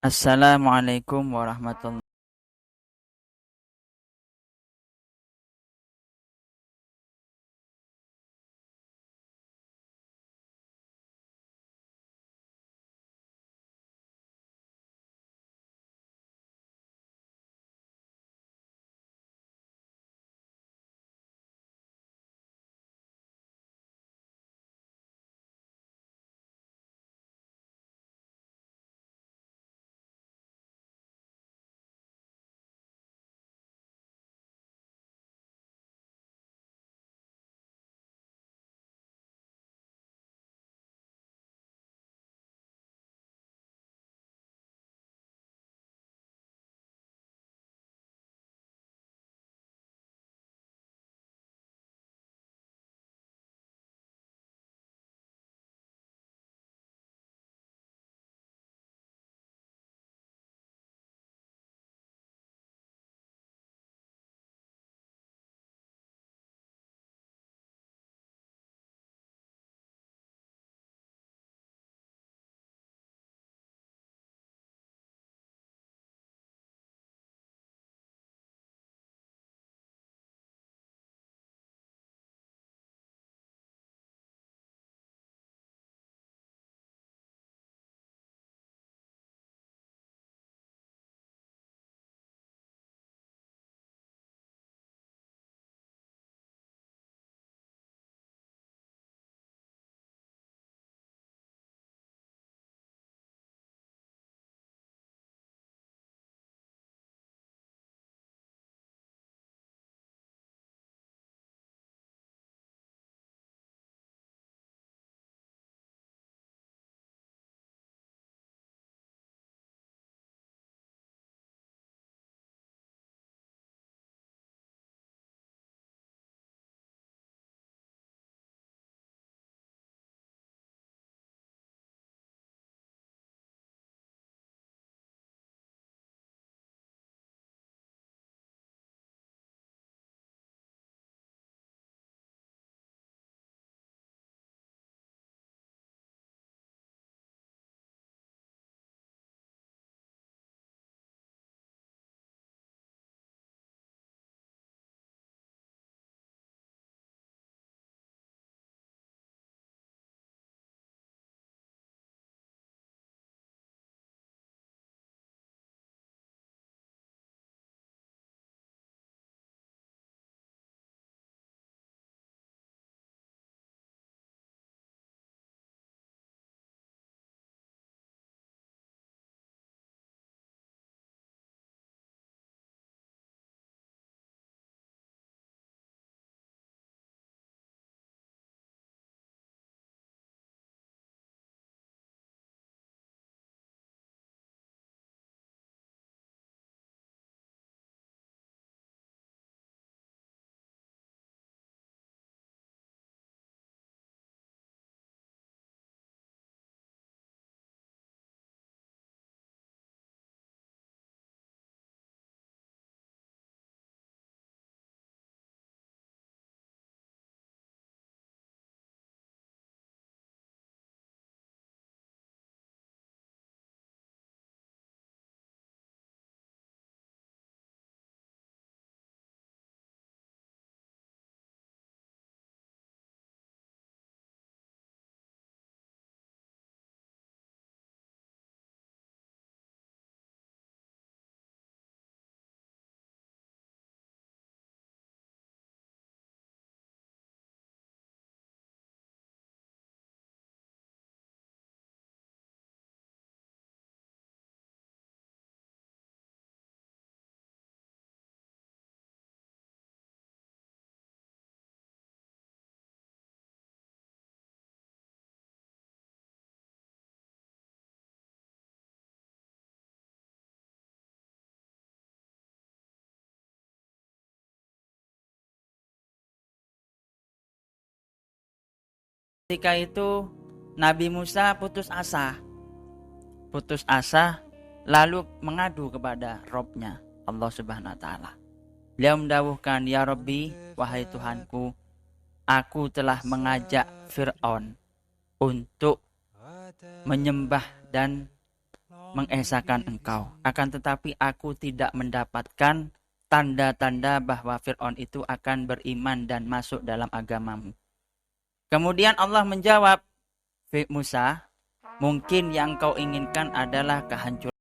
Assalamualaikum warahmatullahi. Ketika itu Nabi Musa putus asa lalu mengadu kepada Robnya, Allah Subhanahu wa taala. Beliau mendawuhkan, "Ya Rabbi, wahai Tuhanku, aku telah mengajak Fir'aun untuk menyembah dan mengesahkan engkau. Akan tetapi aku tidak mendapatkan tanda-tanda bahwa Fir'aun itu akan beriman dan masuk dalam agamamu. Kemudian Allah menjawab, Musa, mungkin yang kau inginkan adalah kehancuran.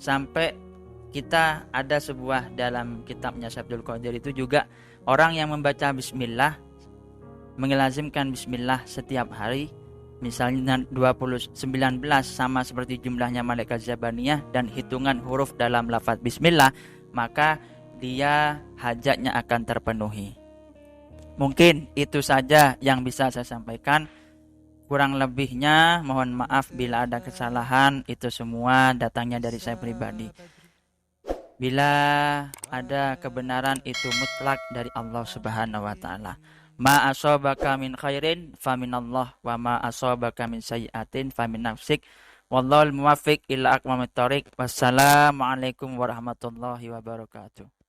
Sampai kita ada sebuah dalam kitabnya Syabdul Qadir itu juga orang yang membaca bismillah, mengelazimkan bismillah setiap hari, misalnya 19 sama seperti jumlahnya malaikat Zabaniyah dan hitungan huruf dalam lafaz bismillah, maka dia hajatnya akan terpenuhi. Mungkin itu saja yang bisa saya sampaikan. Kurang lebihnya mohon maaf bila ada kesalahan, itu semua datangnya dari saya pribadi. Bila ada kebenaran itu mutlak dari Allah Subhanahu wa taala. Ma asabaka min khairin faminallah wa ma asabaka min sayyi'atin famin nafsik. Wallahul muwaffiq ila aqwamit thoriq. Wassalamualaikum warahmatullahi wabarakatuh.